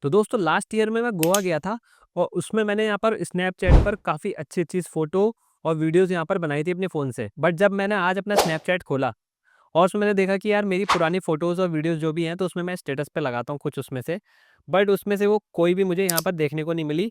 तो दोस्तों last year में मैं गोवा गया था और उसमें मैंने यहाँ पर स्नैपचैट पर काफ़ी अच्छी फ़ोटो और वीडियोज़ यहाँ पर बनाई थी अपने फ़ोन से। बट जब मैंने आज अपना स्नैपचैट खोला और उसमें मैंने देखा कि यार मेरी पुरानी फ़ोटोज़ और वीडियोज़ जो भी हैं तो उसमें मैं स्टेटस पे लगाता हूँ कुछ उसमें से। बट उसमें से वो कोई भी मुझे यहाँ पर देखने को नहीं मिली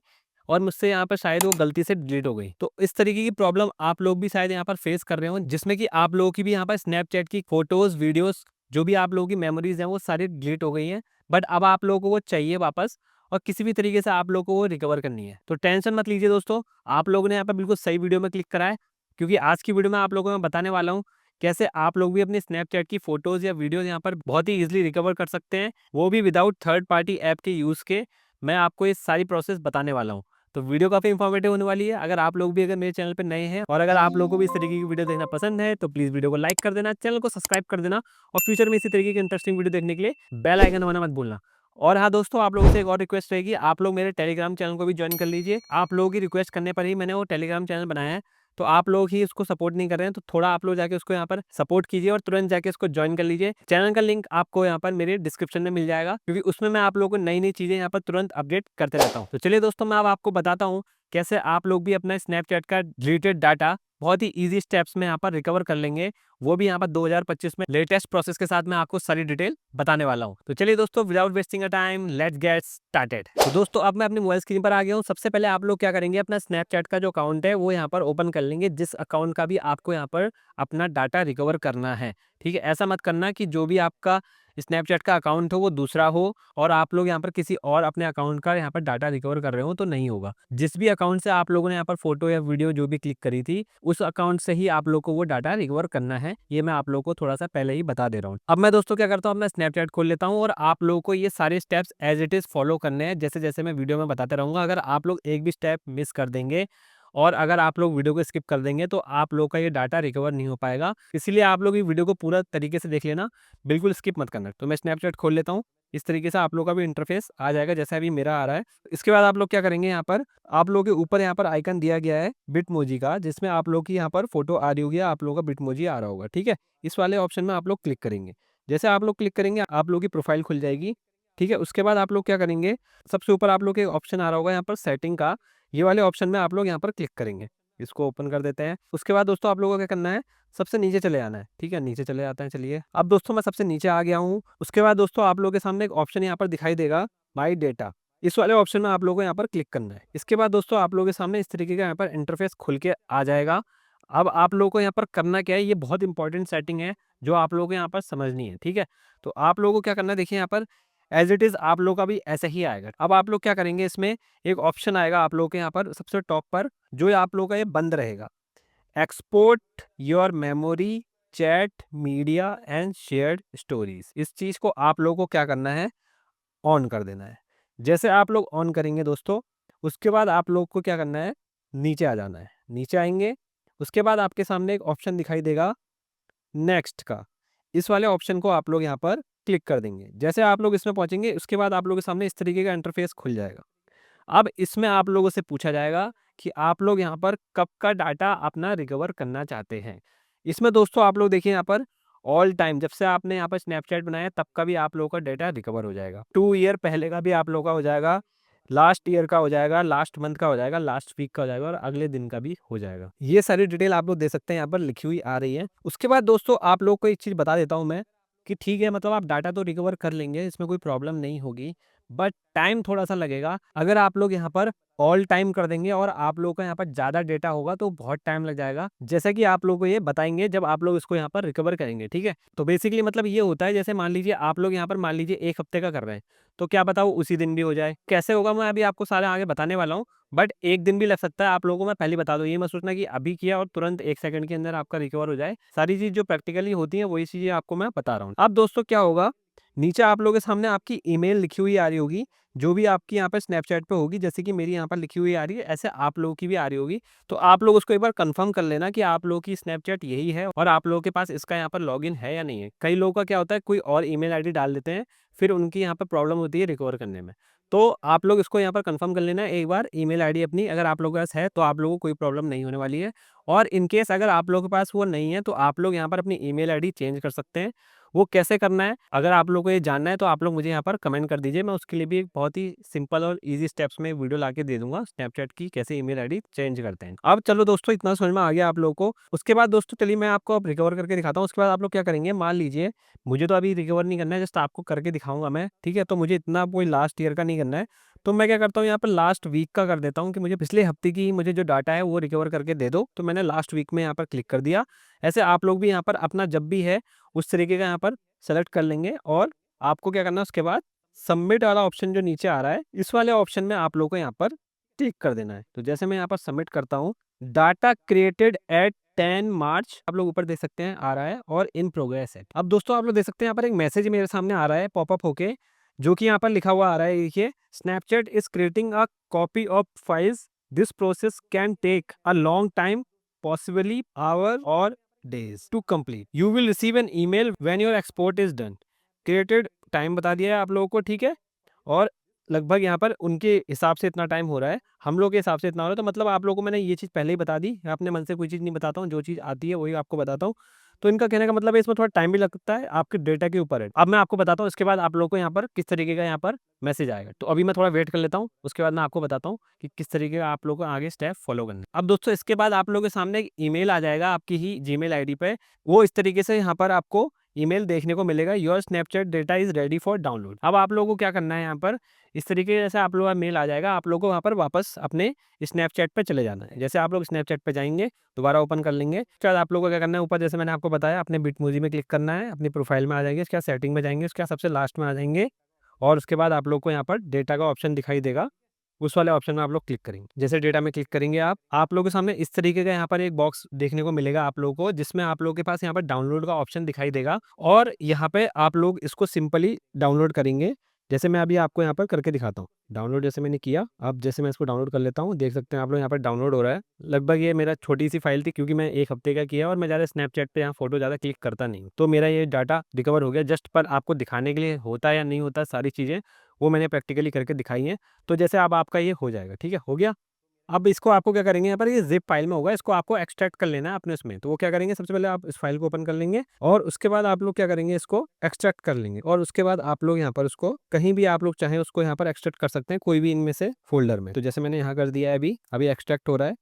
और मुझसे यहाँ पर शायद वो गलती से डिलीट हो गई। तो इस तरीके की प्रॉब्लम आप लोग भी शायद यहाँ पर फेस कर रहे हो जिसमें कि आप लोगों की भी यहाँ पर स्नैपचैट की फ़ोटोज़, वीडियोज़ जो भी आप लोगों की मेमोरीज़ हैं वो सारी डिलीट हो गई हैं। बट अब आप लोगों को वो चाहिए वापस और किसी भी तरीके से आप लोगों को वो रिकवर करनी है। तो टेंशन मत लीजिए दोस्तों, आप लोगों ने यहाँ पर बिल्कुल सही वीडियो में क्लिक करा है, क्योंकि आज की वीडियो में आप लोगों को मैं बताने वाला हूँ कैसे आप लोग भी अपनी स्नैपचैट की फ़ोटोज़ या वीडियोज़ यहाँ पर बहुत ही ईज़िली रिकवर कर सकते हैं, वो भी विदाउट थर्ड पार्टी ऐप के यूज़ के। मैं आपको ये सारी प्रोसेस बताने वाला हूँ। तो वीडियो काफ़ी इन्फॉर्मेटिव होने वाली है। अगर आप लोग भी अगर मेरे चैनल पे नए हैं और अगर आप लोगों को भी इस तरीके की वीडियो देखना पसंद है, तो प्लीज़ वीडियो को लाइक कर देना, चैनल को सब्सक्राइब कर देना और फ्यूचर में इसी तरीके की इंटरेस्टिंग वीडियो देखने के लिए बेल आइकन दबाना मत भूलना। और हाँ दोस्तों, आप लोगों से एक और रिक्वेस्ट रहेगी, आप लोग मेरे टेलीग्राम चैनल को भी ज्वाइन कर लीजिए। आप लोगों की रिक्वेस्ट करने पर ही मैंने वो टेलीग्राम चैनल बनाया है। तो आप लोग ही उसको सपोर्ट नहीं कर रहे हैं, तो थोड़ा आप लोग जाके उसको यहाँ पर सपोर्ट कीजिए और तुरंत जाके उसको ज्वाइन कर लीजिए। चैनल का लिंक आपको यहाँ पर मेरे डिस्क्रिप्शन में मिल जाएगा, क्योंकि उसमें मैं आप लोगों को नई-नई चीज़ें यहाँ पर तुरंत अपडेट करते रहता हूँ। तो चलिए दोस्तों, मैं अब आपको बताता हूँ कैसे आप लोग भी अपना स्नैपचैट का डिलीटेड डाटा बहुत ही ईज़ी स्टेप्स में यहाँ पर रिकवर कर लेंगे। वो भी यहाँ पर 2025 में लेटेस्ट प्रोसेस के साथ मैं आपको सारी डिटेल बताने वाला हूँ। तो चलिए दोस्तों, without wasting a time let's get started. तो दोस्तों, अब मैं अपनी मोबाइल स्क्रीन पर आ गया हूँ। सबसे पहले आप लोग क्या करेंगे, अपना स्नैपचैट का जो अकाउंट है वो यहाँ पर ओपन कर लेंगे, जिस अकाउंट का भी आपको यहाँ पर अपना डाटा रिकवर करना है। ठीक है, ऐसा मत करना कि जो भी आपका स्नैपचैट का अकाउंट हो वो दूसरा हो और आप लोग यहाँ पर किसी और अपने अकाउंट का यहाँ पर डाटा रिकवर कर रहे हो, तो नहीं होगा। जिस भी अकाउंट से आप लोगों ने यहाँ पर फोटो या वीडियो जो भी क्लिक करी थी, उस अकाउंट से ही आप लोग को वो डाटा रिकवर करना है। ये मैं आप लोगों को थोड़ा सा पहले ही बता दे रहा हूँ। अब मैं दोस्तों क्या करता हूँ, मैं स्नैपचैट खोल लेता हूँ और आप लोगों को ये सारे steps as it is follow करने हैं, जैसे जैसे मैं वीडियो में बताते रहूंगा। अगर आप लोग एक भी स्टेप मिस कर देंगे और अगर आप लोग वीडियो को स्किप कर देंगे, तो आप लोग का ये डाटा रिकवर नहीं हो पाएगा। इसीलिए आप लोग ये वीडियो को पूरा तरीके से देख लेना, बिल्कुल स्किप मत करना। तो मैं स्नैपचैट खोल लेता हूँ। इस तरीके से आप लोग का भी इंटरफेस आ जाएगा जैसा अभी मेरा आ रहा है। इसके बाद आप लोग क्या करेंगे, यहाँ पर आप लोगों के ऊपर यहाँ पर आइकन दिया गया है बिटमोजी का, जिसमें आप लोग की यहाँ पर फोटो आ रही होगी, आप लोगों का बिटमोजी आ रहा होगा। ठीक है, इस वाले ऑप्शन में आप लोग क्लिक करेंगे। जैसे आप लोग क्लिक करेंगे, आप लोग की प्रोफाइल खुल जाएगी। ठीक है, उसके बाद आप लोग क्या करेंगे, सबसे ऊपर आप लोग के ऑप्शन आ रहा होगा यहाँ पर सेटिंग का, ये वाले ऑप्शन में आप लोग यहाँ पर क्लिक करेंगे। इसको ओपन कर देते हैं। उसके बाद दोस्तों आप लोगों को क्या करना है, सबसे नीचे चले आना है। ठीक है, नीचे चले जाते हैं। चलिए, अब दोस्तों मैं सबसे नीचे आ गया हूँ। उसके बाद दोस्तों आप लोगों के सामने एक ऑप्शन यहाँ पर दिखाई देगा, माई डेटा। इस वाले ऑप्शन में आप लोगों को यहाँ पर क्लिक करना है। इसके बाद दोस्तों आप लोगों के सामने इस तरीके का यहाँ पर इंटरफेस खुल के आ जाएगा। अब आप लोगों को यहाँ पर करना क्या है, ये बहुत इंपॉर्टेंट सेटिंग है जो आप लोगों को यहाँ पर समझनी है। ठीक है, तो आप लोगों को क्या करना है, देखिए यहाँ पर एज इट इज आप लोगों का भी ऐसे ही आएगा। अब आप लोग क्या करेंगे, इसमें एक ऑप्शन आएगा आप लोगों के यहाँ पर सबसे टॉप पर, जो आप लोगों का ये बंद रहेगा, export your memory, chat, media and shared stories. इस चीज को आप लोगों को क्या करना है, ऑन कर देना है। जैसे आप लोग ऑन करेंगे दोस्तों, उसके बाद आप लोग को क्या करना है, नीचे आ जाना है। नीचे आएंगे, उसके बाद आपके सामने एक ऑप्शन दिखाई देगा नेक्स्ट का। इस वाले ऑप्शन को आप लोग यहाँ पर क्लिक कर देंगे। जैसे आप लोग इसमें पहुंचेंगे, उसके बाद आप लोगों के सामने इस तरीके का इंटरफेस खुल जाएगा। अब इसमें आप लोगों से पूछा जाएगा कि आप लोग यहाँ पर कब का डाटा अपना रिकवर करना चाहते हैं। इसमें दोस्तों आप लोग देखिए यहाँ पर ऑल टाइम, जब से आपने यहाँ पर स्नैपचैट बनाया तब का भी आप लोगों का डाटा रिकवर हो जाएगा। 2 ईयर पहले का भी आप लोगों का हो जाएगा, लास्ट ईयर का हो जाएगा, लास्ट मंथ का हो जाएगा, लास्ट वीक का हो जाएगा और अगले दिन का भी हो जाएगा। ये सारी डिटेल आप लोग दे सकते हैं, यहाँ पर लिखी हुई आ रही है। उसके बाद दोस्तों आप लोग को एक चीज़ बता देता हूँ मैं, कि ठीक है, मतलब आप डाटा तो रिकवर कर लेंगे, इसमें कोई प्रॉब्लम नहीं होगी, बट टाइम थोड़ा सा लगेगा। अगर आप लोग यहाँ पर ऑल टाइम कर देंगे और आप लोगों का यहाँ पर ज़्यादा डेटा होगा तो बहुत टाइम लग जाएगा, जैसा कि आप लोगों को ये बताएंगे जब आप लोग इसको यहाँ पर रिकवर करेंगे। ठीक है, तो बेसिकली मतलब ये होता है, जैसे मान लीजिए आप लोग यहाँ पर मान लीजिए 1 हफ्ते का कर रहे हैं, तो क्या बताओ उसी दिन भी हो जाए। कैसे होगा मैं अभी आपको सारे आगे बताने वाला हूँ, बट एक दिन भी लग सकता है आप लोगों को। मैं पहले बता दूं, ये मत सोचना कि अभी किया और तुरंत 1 सेकंड के अंदर आपका रिकवर हो जाए। सारी चीज जो प्रैक्टिकली होती है वही चीजें आपको मैं बता रहा हूँ। अब दोस्तों क्या होगा, नीचे आप लोगों के सामने आपकी ईमेल लिखी हुई आ रही होगी, जो भी आपकी यहाँ पर स्नैपचैट पे होगी, जैसे कि मेरी यहाँ पर लिखी हुई आ रही है, ऐसे आप लोगों की भी आ रही होगी। तो आप लोग उसको एक बार कंफर्म कर लेना कि आप लोगों की स्नैपचैट यही है और आप लोगों के पास इसका यहाँ पर लॉगिन है या नहीं है। कई लोगों का क्या होता है, कोई और ईमेल आईडी डाल देते हैं, फिर उनकी यहाँ पर प्रॉब्लम होती है रिकवर करने में। तो आप लोग इसको यहाँ पर कंफर्म कर लेना एक बार, ईमेल आईडी अपनी अगर आप लोगों के पास है तो आप लोगों को कोई प्रॉब्लम नहीं होने वाली है। और इन केस अगर आप लोगों के पास वो नहीं है, तो आप लोग यहाँ पर अपनी ईमेल आईडी चेंज कर सकते हैं। वो कैसे करना है, अगर आप लोगों को ये जानना है तो आप लोग मुझे यहाँ पर कमेंट कर दीजिए। मैं उसके लिए भी एक बहुत ही सिंपल और ईजी स्टेप्स में वीडियो ला के दे दूंगा, स्नैपचैट की कैसे ईमेल आईडी चेंज करते हैं। अब चलो दोस्तों, इतना समझ में आ गया आप लोगों को। उसके बाद दोस्तों चलिए मैं आपको अब रिकवर करके दिखाता हूँ। उसके बाद आप लोग क्या करेंगे, मान लीजिए मुझे तो अभी रिकवर नहीं करना है, जस्ट आपको करके दिखाऊंगा मैं, ठीक है। तो मुझे इतना कोई लास्ट ईयर का नहीं करना है, तो मैं क्या करता हूँ यहाँ पर लास्ट वीक का कर देता हूँ कि मुझे पिछले हफ्ते की मुझे जो डाटा है वो रिकवर करके दे दो। तो मैंने लास्ट वीक में यहाँ पर क्लिक कर दिया। ऐसे आप लोग भी यहाँ पर अपना जब भी है उस तरीके का यहाँ पर सेलेक्ट कर लेंगे, और आपको क्या करना है उसके बाद सबमिट वाला ऑप्शन जो नीचे आ रहा है, इस वाले ऑप्शन में आप लोग को यहाँ पर क्लिक कर देना है। तो जैसे मैं यहाँ पर सबमिट करता हूँ, डाटा क्रिएटेड एट 10 मार्च आप लोग ऊपर देख सकते हैं आ रहा है, और इन प्रोग्रेस है। अब दोस्तों आप लोग देख सकते हैं यहाँ पर एक मैसेज मेरे सामने आ रहा है पॉपअप होके, जो कि यहाँ पर लिखा हुआ आ रहा है, देखिए, Snapchat is creating a copy of files, this process can take a long time, possibly hour or days to complete. You will receive an email when your export is done. Created time बता दिया है आप लोगों को, ठीक है। और लगभग यहाँ पर उनके हिसाब से इतना टाइम हो रहा है, हम लोग के हिसाब से इतना हो रहा है। तो मतलब आप लोगों को मैंने ये चीज़ पहले ही बता दी, मैं अपने मन से कोई चीज़ नहीं बताता हूँ, जो चीज़ आती है वही आपको बताता हूँ। तो इनका कहने का मतलब है इसमें थोड़ा टाइम भी लगता है, आपके डेटा के ऊपर है। अब मैं आपको बताता हूँ इसके बाद आप लोगों को यहाँ पर किस तरीके का यहाँ पर मैसेज आएगा। तो अभी मैं थोड़ा वेट कर लेता हूँ, उसके बाद मैं आपको बताता हूँ कि किस तरीके का आप लोगों को आगे स्टेप फॉलो करना है। अब दोस्तों इसके बाद आप लोगों के सामने एक ईमेल आ जाएगा आपकी ही जीमेल आईडी पे, वो इस तरीके से यहाँ पर आपको ईमेल देखने को मिलेगा, your Snapchat data is ready for download. अब आप लोगों को क्या करना है, यहाँ पर इस तरीके से आप लोगों का मेल आ जाएगा, आप लोगों को वहाँ पर वापस अपने स्नैपचैट पे चले जाना है। जैसे आप लोग स्नैपचैट पे जाएंगे, दोबारा ओपन कर लेंगे, उसके बाद आप लोगों को क्या करना है, ऊपर जैसे मैंने आपको बताया अपने बिटमोजी में क्लिक करना है, अपनी प्रोफाइल में आ जाएंगे, उसके बाद सेटिंग में जाएंगे, उसके बाद सबसे लास्ट में आ जाएंगे, और उसके बाद आप लोग को यहाँ पर डेटा का ऑप्शन दिखाई देगा, उस वाले ऑप्शन में आप लोग क्लिक करेंगे। जैसे डेटा में क्लिक करेंगे आप लोगों के सामने इस तरीके का यहाँ पर एक बॉक्स देखने को मिलेगा आप लोगों को, जिसमें आप लोगों के पास यहाँ पर डाउनलोड का ऑप्शन दिखाई देगा, और यहाँ पे आप लोग इसको सिंपली डाउनलोड करेंगे। जैसे मैं अभी आपको यहाँ पर करके दिखाता हूँ डाउनलोड, जैसे मैंने किया, अब जैसे मैं इसको डाउनलोड कर लेता हूँ, देख सकते हैं आप लोग यहाँ पर डाउनलोड हो रहा है। लगभग ये मेरा छोटी सी फाइल थी, क्योंकि मैं एक हफ्ते का किया और मैं ज़्यादा स्नैपचैट पे यहाँ फोटो ज़्यादा क्लिक करता नहीं हूँ, तो मेरा ये डाटा रिकवर हो गया। जस्ट पर आपको दिखाने के लिए होता है या नहीं होता सारी चीज़ें, वो मैंने प्रैक्टिकली करके दिखाई हैं। तो जैसे अब आपका ये हो जाएगा, ठीक है, हो गया। अब इसको आपको क्या करेंगे, यहाँ पर ये ज़िप फाइल में होगा, इसको आपको एक्सट्रैक्ट कर लेना है अपने उसमें। तो वो क्या करेंगे, सबसे पहले आप इस फाइल को ओपन कर लेंगे, और उसके बाद आप लोग क्या करेंगे, इसको एक्सट्रैक्ट कर लेंगे, और उसके बाद आप लोग यहाँ पर उसको कहीं भी आप लोग चाहें उसको यहाँ पर एक्सट्रैक्ट कर सकते हैं, कोई भी इनमें से फ़ोल्डर में। तो जैसे मैंने यहाँ कर दिया है, अभी अभी एक्सट्रैक्ट हो रहा है।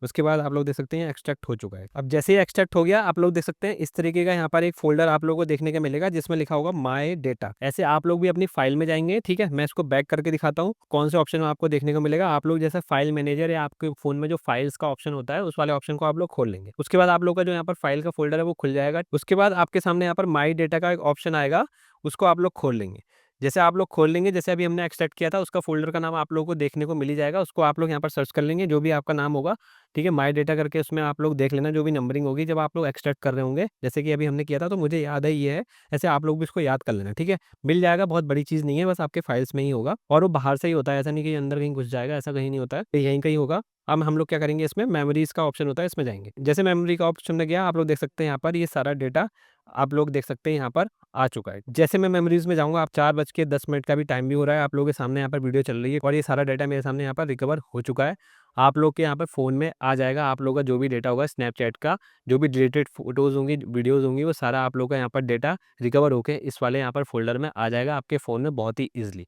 उसके बाद आप लोग देख सकते हैं एक्सट्रैक्ट हो चुका है। अब जैसे ही एक्सट्रैक्ट हो गया, आप लोग देख सकते हैं इस तरीके का यहाँ पर एक फ़ोल्डर आप लोगों को देखने को मिलेगा, जिसमें लिखा होगा माय डेटा। ऐसे आप लोग भी अपनी फाइल में जाएंगे, ठीक है। मैं इसको बैक करके दिखाता हूँ कौन से ऑप्शन में आपको देखने को मिलेगा। आप लोग जैसे फाइल मैनेजर या आपके फ़ोन में जो फाइल्स का ऑप्शन होता है, उस वाले ऑप्शन को आप लोग खोल लेंगे। उसके बाद आप लोग का जो यहाँ पर फाइल का फ़ोल्डर है वो खुल जाएगा। उसके बाद आपके सामने यहाँ पर माय डेटा का एक ऑप्शन आएगा, उसको आप लोग खोल लेंगे। जैसे आप लोग खोल लेंगे, जैसे अभी हमने एक्सट्रैक्ट किया था, उसका फ़ोल्डर का नाम आप लोगों को देखने को मिल ही जाएगा। उसको आप लोग यहाँ पर सर्च कर लेंगे, जो भी आपका नाम होगा, ठीक है, माय डेटा करके उसमें आप लोग देख लेना, जो भी नंबरिंग होगी जब आप लोग एक्सट्रैक्ट कर रहे होंगे, जैसे कि अभी हमने किया था, तो मुझे याद है ये है। ऐसे आप लोग भी इसको याद कर लेना, ठीक है। मिल जाएगा, बहुत बड़ी चीज़ नहीं है, बस आपके फाइल्स में ही होगा, और वो बाहर से ही होता है, ऐसा नहीं कि अंदर कहीं घुस जाएगा, ऐसा कहीं नहीं होता है, ये यहीं कहीं होगा। अब हम लोग क्या करेंगे, इसमें मेमोरीज का ऑप्शन होता है, इसमें जाएंगे। जैसे मेमोरी का ऑप्शन में गया, आप लोग देख सकते हैं यहाँ पर ये सारा डेटा आप लोग देख सकते हैं यहाँ पर आ चुका है। जैसे मैं मेमोरीज में जाऊँगा, आप 4:10 का भी टाइम भी हो रहा है, आप लोगों के सामने यहाँ पर वीडियो चल रही है, और ये सारा डेटा मेरे सामने यहाँ पर रिकवर हो चुका है। आप लोग के यहाँ पर फ़ोन में आ जाएगा, आप लोगों का जो भी डेटा होगा स्नैपचैट का, जो भी डिलीटेड फ़ोटोज़ होंगी, वीडियोज़ होंगी, वो सारा आप लोग का यहाँ पर डेटा रिकवर होके इस वाले यहाँ पर फ़ोल्डर में आ जाएगा आपके फ़ोन में बहुत ही ईज़िली।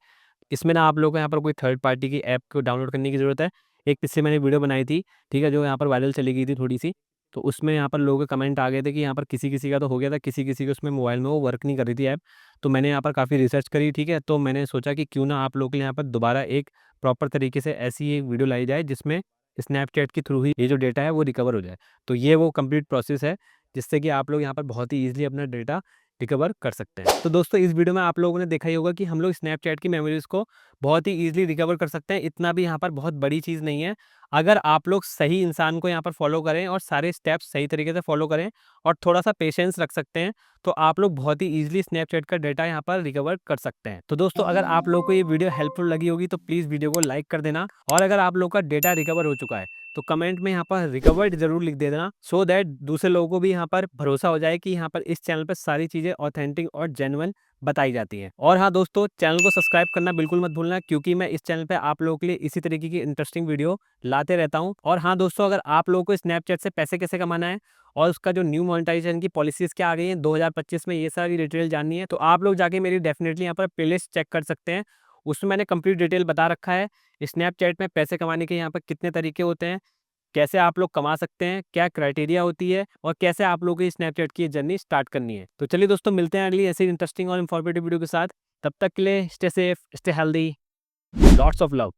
इसमें ना आप लोगों को यहाँ पर कोई थर्ड पार्टी की ऐप को डाउनलोड करने की ज़रूरत है। एक इससे मैंने वीडियो बनाई थी, ठीक है, जो यहाँ पर वायरल चली गई थी थोड़ी-सी। तो उसमें यहाँ पर लोगों के कमेंट आ गए थे कि यहाँ पर किसी-किसी का तो हो गया था, किसी-किसी के उसमें मोबाइल में वो वर्क नहीं कर रही थी ऐप। तो मैंने यहाँ पर काफ़ी रिसर्च करी, ठीक है, तो मैंने सोचा कि क्यों ना आप लोगों के लिए यहाँ पर दोबारा एक प्रॉपर तरीके से ऐसी एक वीडियो लाई जाए, जिसमें स्नैपचैट के थ्रू ही ये जो डेटा है वो रिकवर हो जाए। तो ये वो कंप्लीट प्रोसेस है, जिससे कि आप लोग यहाँ पर बहुत ही ईज़िली अपना डेटा रिकवर कर सकते हैं। तो दोस्तों इस वीडियो में आप लोगों ने देखा ही होगा कि हम लोग स्नैपचैट की मेमोरीज़ को बहुत ही ईज़िली रिकवर कर सकते हैं। इतना भी यहाँ पर बहुत बड़ी चीज़ नहीं है। अगर आप लोग सही इंसान को यहाँ पर फ़ॉलो करें और सारे स्टेप्स सही तरीके से फ़ॉलो करें और थोड़ा-सा पेशेंस रख सकते हैं, तो आप लोग बहुत ही ईज़िली स्नैपचैट का डेटा यहाँ पर रिकवर कर सकते हैं। तो दोस्तों अगर आप लोगों को ये वीडियो हेल्पफुल लगी होगी, तो प्लीज़ वीडियो को लाइक कर देना, और अगर आप लोग का डेटा रिकवर हो चुका है, तो कमेंट में यहाँ पर रिकवर्ड ज़रूर लिख दे देना, सो दैट दूसरे लोगों को भी यहाँ पर भरोसा हो जाए कि यहाँ पर इस चैनल पे सारी चीज़ें ऑथेंटिक और जेन्युइन बताई जाती हैं। और हाँ दोस्तों, चैनल को सब्सक्राइब करना बिल्कुल मत भूलना, क्योंकि मैं इस चैनल पे आप लोगों के लिए इसी तरीके की इंटरेस्टिंग वीडियो लाते रहता हूँ। और हाँ दोस्तों, अगर आप लोगों को स्नैपचैट से पैसे कैसे कमाना है और उसका जो न्यू मोनेटाइजेशन की पॉलिसीज़ क्या आ गई हैं 2025 में, ये सारी डिटेल जाननी है तो आप लोग जाके मेरी डेफिनेटली यहाँ पर प्लेलिस्ट चेक कर सकते हैं। उसमें मैंने कंप्लीट डिटेल बता रखा है। स्नैपचैट में पैसे कमाने के यहाँ पर कितने तरीके होते हैं, कैसे आप लोग कमा सकते हैं, क्या क्राइटेरिया होती है और कैसे आप लोगों की स्नैपचैट की जर्नी स्टार्ट करनी है। तो चलिए दोस्तों, मिलते हैं अगली ऐसी इंटरेस्टिंग और इन्फॉर्मेटिव वीडियो के साथ। तब तक के लिए stay safe, stay healthy, lots of love.